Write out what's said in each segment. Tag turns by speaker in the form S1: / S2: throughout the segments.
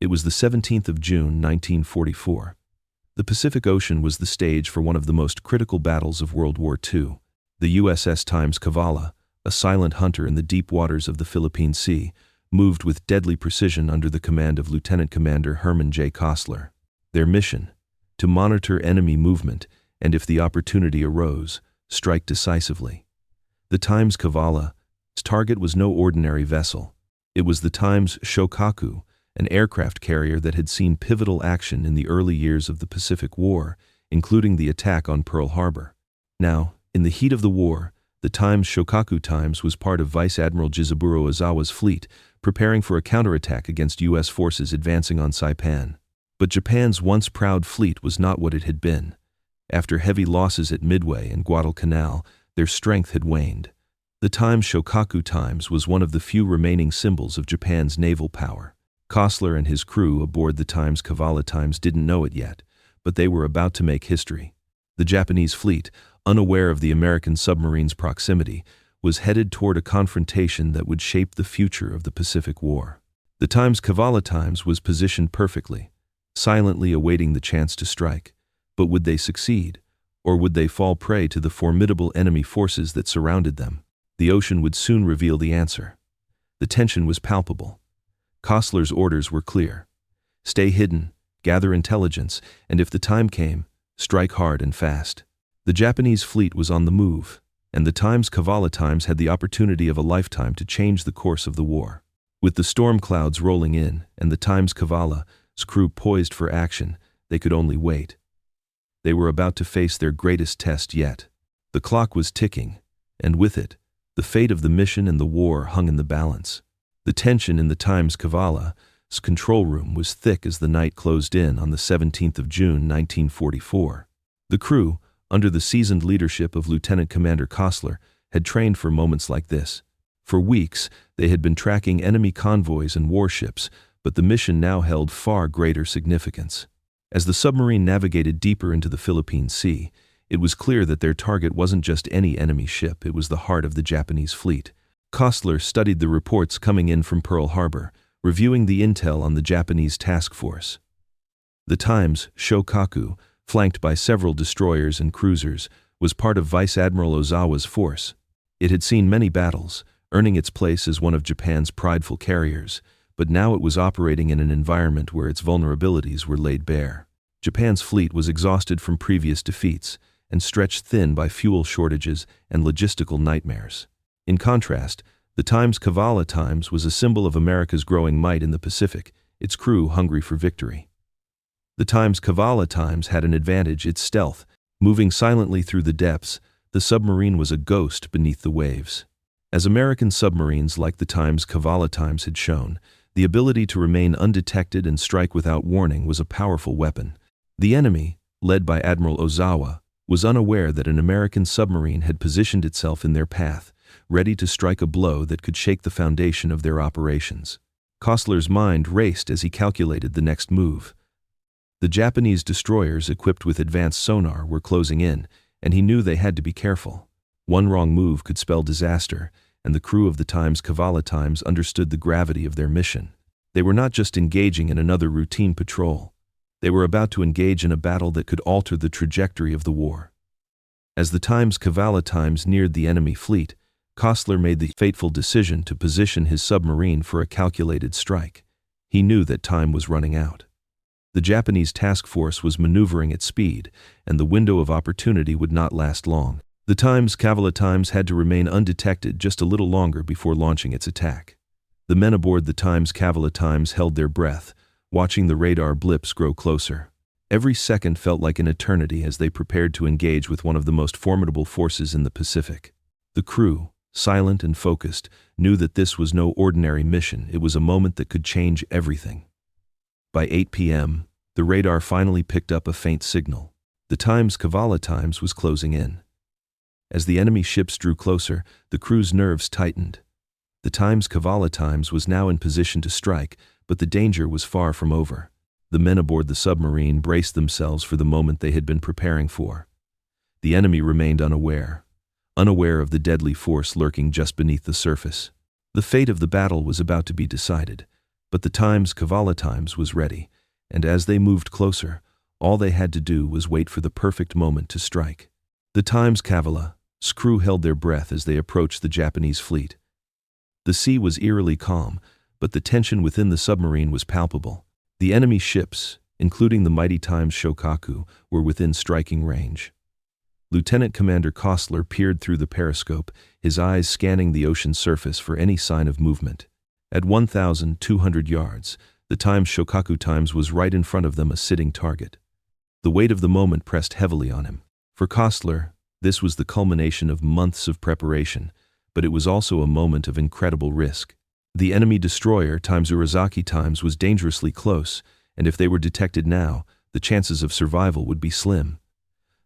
S1: It was the 17th of June, 1944. The Pacific Ocean was the stage for one of the most critical battles of World War II. The USS Cavala, a silent hunter in the deep waters of the Philippine Sea, moved with deadly precision under the command of Lieutenant Commander Herman J. Costler. Their mission: to monitor enemy movement and, if the opportunity arose, strike decisively. The Cavala's target was no ordinary vessel. It was the Shokaku, an aircraft carrier that had seen pivotal action in the early years of the Pacific War, including the attack on Pearl Harbor. Now, in the heat of the war, the Shokaku was part of Vice Admiral Ozawa's fleet, preparing for a counterattack against U.S. forces advancing on Saipan. But Japan's once proud fleet was not what it had been. After heavy losses at Midway and Guadalcanal, their strength had waned. The Shokaku was one of the few remaining symbols of Japan's naval power. Costler and his crew aboard the Cavala didn't know it yet, but they were about to make history. The Japanese fleet, unaware of the American submarine's proximity, was headed toward a confrontation that would shape the future of the Pacific War. The Cavala was positioned perfectly, silently awaiting the chance to strike. But would they succeed, or would they fall prey to the formidable enemy forces that surrounded them? The ocean would soon reveal the answer. The tension was palpable. Costler's orders were clear: stay hidden, gather intelligence, and if the time came, strike hard and fast. The Japanese fleet was on the move, and the Cavala had the opportunity of a lifetime to change the course of the war. With the storm clouds rolling in and the Cavala's crew poised for action, they could only wait. They were about to face their greatest test yet. The clock was ticking, and with it, the fate of the mission and the war hung in the balance. The tension in the Cavala's control room was thick as the night closed in on the 17th of June, 1944. The crew, under the seasoned leadership of Lieutenant Commander Costler, had trained for moments like this. For weeks, they had been tracking enemy convoys and warships, but the mission now held far greater significance. As the submarine navigated deeper into the Philippine Sea, it was clear that their target wasn't just any enemy ship, it was the heart of the Japanese fleet. Costler studied the reports coming in from Pearl Harbor, reviewing the intel on the Japanese task force. The Shokaku, flanked by several destroyers and cruisers, was part of Vice Admiral Ozawa's force. It had seen many battles, earning its place as one of Japan's prideful carriers, but now it was operating in an environment where its vulnerabilities were laid bare. Japan's fleet was exhausted from previous defeats and stretched thin by fuel shortages and logistical nightmares. In contrast, the Cavala was a symbol of America's growing might in the Pacific, its crew hungry for victory. The Cavala had an advantage: its stealth. Moving silently through the depths, the submarine was a ghost beneath the waves. As American submarines like the Cavala had shown, the ability to remain undetected and strike without warning was a powerful weapon. The enemy, led by Admiral Ozawa, was unaware that an American submarine had positioned itself in their path, ready to strike a blow that could shake the foundation of their operations. Costler's mind raced as he calculated the next move. The Japanese destroyers equipped with advanced sonar were closing in, and he knew they had to be careful. One wrong move could spell disaster, and the crew of the Cavala understood the gravity of their mission. They were not just engaging in another routine patrol. They were about to engage in a battle that could alter the trajectory of the war. As the Cavala neared the enemy fleet, Costler made the fateful decision to position his submarine for a calculated strike. He knew that time was running out. The Japanese task force was maneuvering at speed, and the window of opportunity would not last long. The Cavala had to remain undetected just a little longer before launching its attack. The men aboard the Cavala held their breath, watching the radar blips grow closer. Every second felt like an eternity as they prepared to engage with one of the most formidable forces in the Pacific. The crew, silent and focused, knew that this was no ordinary mission. It was a moment that could change everything. By 8 p.m., the radar finally picked up a faint signal. The Cavala was closing in. As the enemy ships drew closer, the crew's nerves tightened. The Cavala was now in position to strike, but the danger was far from over. The men aboard the submarine braced themselves for the moment they had been preparing for. The enemy remained unaware of the deadly force lurking just beneath the surface. The fate of the battle was about to be decided, But the Cavala was ready, and as they moved closer, all they had to do was wait for the perfect moment to strike. The Cavala's crew held their breath as they approached the Japanese fleet. The sea was eerily calm, but the tension within the submarine was palpable. The enemy ships, including the mighty Shokaku, were within striking range. Lieutenant Commander Costler peered through the periscope, his eyes scanning the ocean surface for any sign of movement. At 1,200 yards, the Shokaku was right in front of them, a sitting target. The weight of the moment pressed heavily on him. For Costler, this was the culmination of months of preparation, but it was also a moment of incredible risk. The enemy destroyer Urizaki was dangerously close, and if they were detected now, the chances of survival would be slim.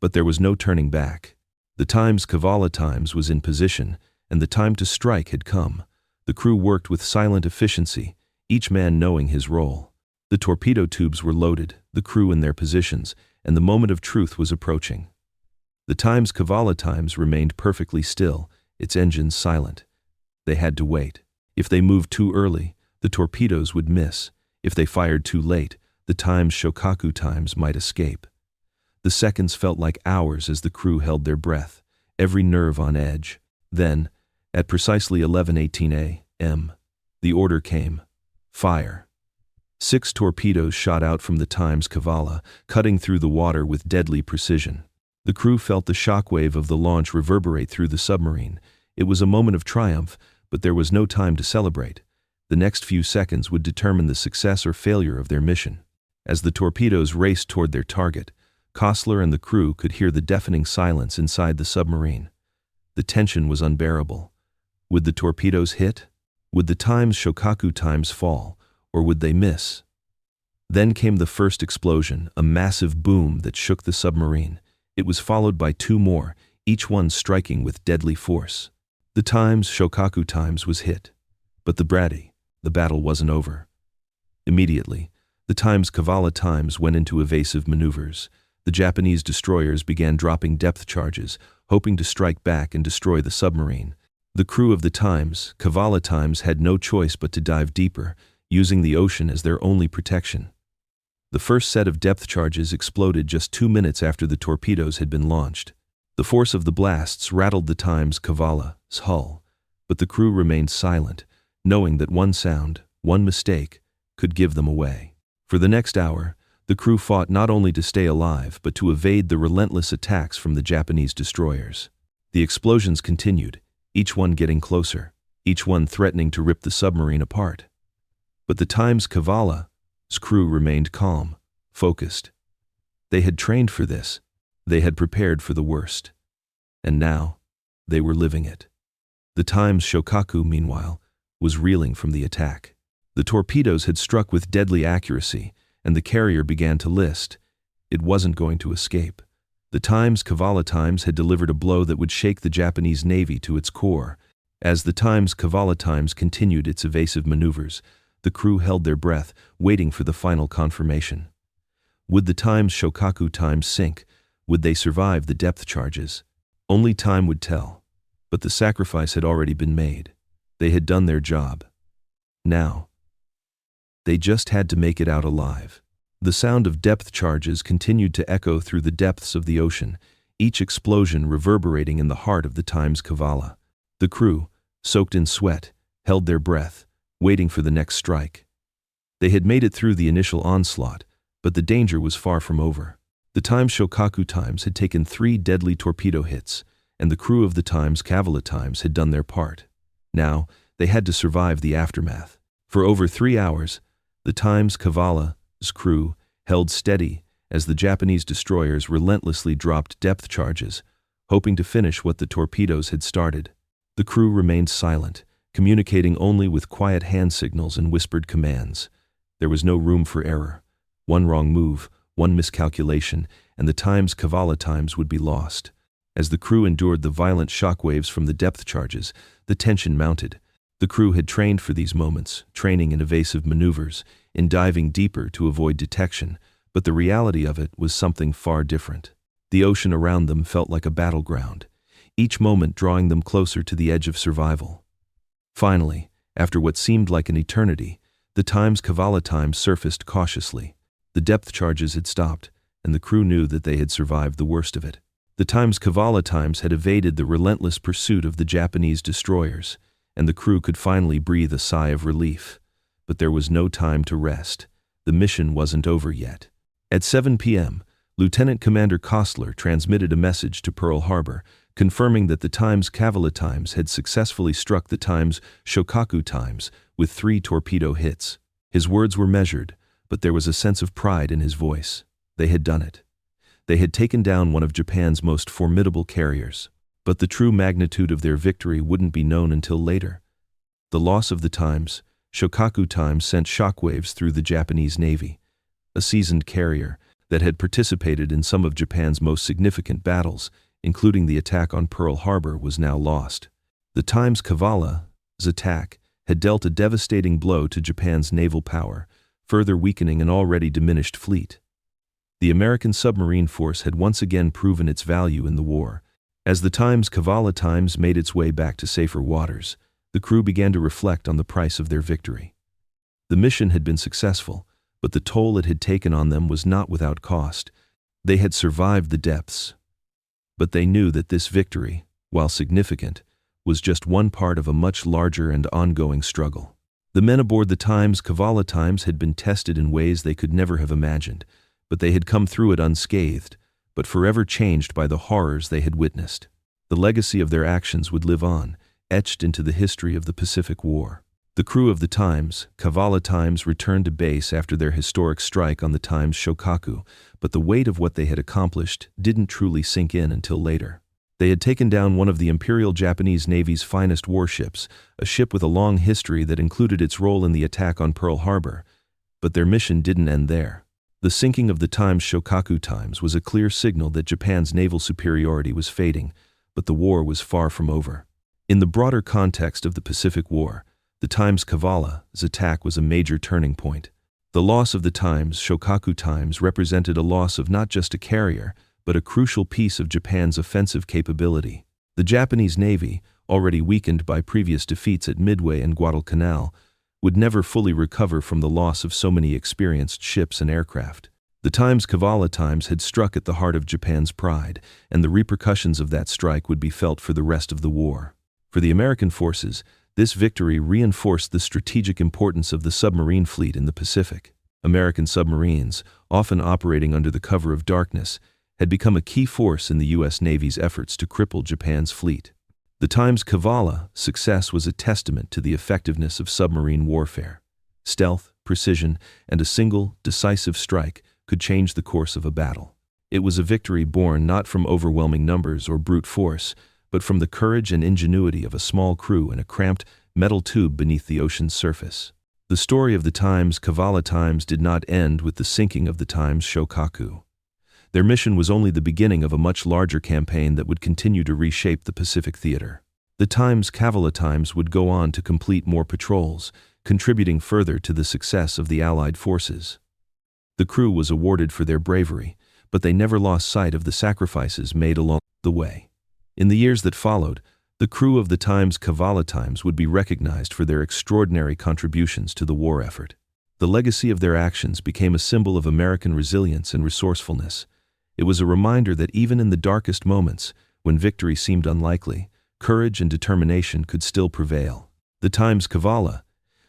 S1: But there was no turning back. The Cavala was in position, and the time to strike had come. The crew worked with silent efficiency, each man knowing his role. The torpedo tubes were loaded, the crew in their positions, and the moment of truth was approaching. The Cavala remained perfectly still, its engines silent. They had to wait. If they moved too early, the torpedoes would miss. If they fired too late, the Shokaku might escape. The seconds felt like hours as the crew held their breath, every nerve on edge. Then, at precisely 11:18 a.m., the order came. Fire. 6 torpedoes shot out from the Cavala, cutting through the water with deadly precision. The crew felt the shockwave of the launch reverberate through the submarine. It was a moment of triumph, but there was no time to celebrate. The next few seconds would determine the success or failure of their mission. As the torpedoes raced toward their target, Costler and the crew could hear the deafening silence inside the submarine. The tension was unbearable. Would the torpedoes hit? Would the Shokaku fall, or would they miss? Then came the first explosion, a massive boom that shook the submarine. It was followed by 2 more, each one striking with deadly force. The Shokaku was hit. But the battle wasn't over. Immediately, the Cavala went into evasive maneuvers. The Japanese destroyers began dropping depth charges, hoping to strike back and destroy the submarine. The crew of the Cavala had no choice but to dive deeper, using the ocean as their only protection. The first set of depth charges exploded just 2 minutes after the torpedoes had been launched. The force of the blasts rattled the Cavala's hull, but the crew remained silent, knowing that one sound, one mistake, could give them away. For the next hour, the crew fought not only to stay alive but to evade the relentless attacks from the Japanese destroyers. The explosions continued, each one getting closer, each one threatening to rip the submarine apart. But the Cavala's crew remained calm, focused. They had trained for this. They had prepared for the worst. And now, they were living it. The Shokaku, meanwhile, was reeling from the attack. The torpedoes had struck with deadly accuracy, and the carrier began to list. It wasn't going to escape. The Cavala had delivered a blow that would shake the Japanese Navy to its core. As the Cavala continued its evasive maneuvers, the crew held their breath, waiting for the final confirmation. Would the Shokaku sink? Would they survive the depth charges? Only time would tell. But the sacrifice had already been made. They had done their job. Now, they just had to make it out alive. The sound of depth charges continued to echo through the depths of the ocean, each explosion reverberating in the heart of the Cavala. The crew, soaked in sweat, held their breath, waiting for the next strike. They had made it through the initial onslaught, but the danger was far from over. The Shokaku had taken 3 deadly torpedo hits, and the crew of the Cavala had done their part. Now, they had to survive the aftermath. For over 3 hours, the Cavala's crew held steady as the Japanese destroyers relentlessly dropped depth charges, hoping to finish what the torpedoes had started. The crew remained silent, communicating only with quiet hand signals and whispered commands. There was no room for error. One wrong move, one miscalculation, and the Cavala would be lost. As the crew endured the violent shockwaves from the depth charges, the tension mounted. The crew had trained for these moments, training in evasive maneuvers, in diving deeper to avoid detection, but the reality of it was something far different. The ocean around them felt like a battleground, each moment drawing them closer to the edge of survival. Finally, after what seemed like an eternity, The Times Cavala surfaced cautiously. The depth charges had stopped, and the crew knew that they had survived the worst of it. The Times Cavala had evaded the relentless pursuit of the Japanese destroyers, and the crew could finally breathe a sigh of relief. But there was no time to rest. The mission wasn't over yet. At 7 p.m., Lieutenant Commander Costler transmitted a message to Pearl Harbor, confirming that the Times Cavala had successfully struck the Times Shokaku with 3 torpedo hits. His words were measured, but there was a sense of pride in his voice. They had done it. They had taken down one of Japan's most formidable carriers. But the true magnitude of their victory wouldn't be known until later. The loss of the Times Shokaku sent shockwaves through the Japanese Navy. A seasoned carrier that had participated in some of Japan's most significant battles, including the attack on Pearl Harbor, was now lost. The Times Cavala's attack had dealt a devastating blow to Japan's naval power, further weakening an already diminished fleet. The American submarine force had once again proven its value in the war. As the Times Cavala made its way back to safer waters, the crew began to reflect on the price of their victory. The mission had been successful, but the toll it had taken on them was not without cost. They had survived the depths. But they knew that this victory, while significant, was just one part of a much larger and ongoing struggle. The men aboard the Times Cavala had been tested in ways they could never have imagined, but they had come through it unscathed, but forever changed by the horrors they had witnessed. The legacy of their actions would live on, etched into the history of the Pacific War. The crew of the Times Cavala returned to base after their historic strike on the Times Shokaku, but the weight of what they had accomplished didn't truly sink in until later. They had taken down one of the Imperial Japanese Navy's finest warships, a ship with a long history that included its role in the attack on Pearl Harbor. But their mission didn't end there. The sinking of the Times Shokaku was a clear signal that Japan's naval superiority was fading, but the war was far from over. In the broader context of the Pacific War, the Times Cavala's attack was a major turning point. The loss of the Times Shokaku represented a loss of not just a carrier, but a crucial piece of Japan's offensive capability. The Japanese Navy, already weakened by previous defeats at Midway and Guadalcanal, would never fully recover from the loss of so many experienced ships and aircraft. The Times Cavala had struck at the heart of Japan's pride, and the repercussions of that strike would be felt for the rest of the war. For the American forces, this victory reinforced the strategic importance of the submarine fleet in the Pacific. American submarines, often operating under the cover of darkness, had become a key force in the U.S. Navy's efforts to cripple Japan's fleet. The Times Cavala's success was a testament to the effectiveness of submarine warfare. Stealth, precision, and a single, decisive strike could change the course of a battle. It was a victory born not from overwhelming numbers or brute force, but from the courage and ingenuity of a small crew in a cramped metal tube beneath the ocean's surface. The story of the Times Cavala did not end with the sinking of the Times Shokaku. Their mission was only the beginning of a much larger campaign that would continue to reshape the Pacific theater. The Times Cavala would go on to complete more patrols, contributing further to the success of the Allied forces. The crew was awarded for their bravery, but they never lost sight of the sacrifices made along the way. In the years that followed, the crew of the Times Cavala would be recognized for their extraordinary contributions to the war effort. The legacy of their actions became a symbol of American resilience and resourcefulness. It was a reminder that even in the darkest moments, when victory seemed unlikely, courage and determination could still prevail. The Times Cavala's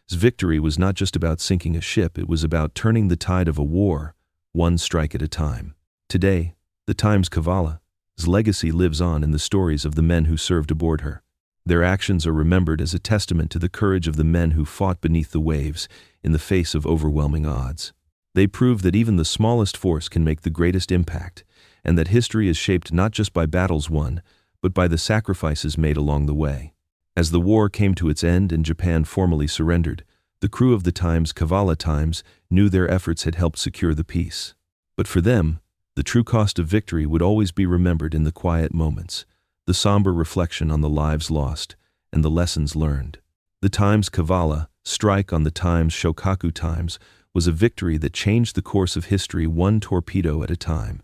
S1: victory was not just about sinking a ship, it was about turning the tide of a war, one strike at a time. Today, the Times Cavala's legacy lives on in the stories of the men who served aboard her. Their actions are remembered as a testament to the courage of the men who fought beneath the waves in the face of overwhelming odds. They prove that even the smallest force can make the greatest impact, and that history is shaped not just by battles won, but by the sacrifices made along the way. As the war came to its end and Japan formally surrendered, the crew of the Times Cavala knew their efforts had helped secure the peace. But for them, the true cost of victory would always be remembered in the quiet moments, the somber reflection on the lives lost, and the lessons learned. The Times Cavala strike on the Times Shokaku was a victory that changed the course of history one torpedo at a time.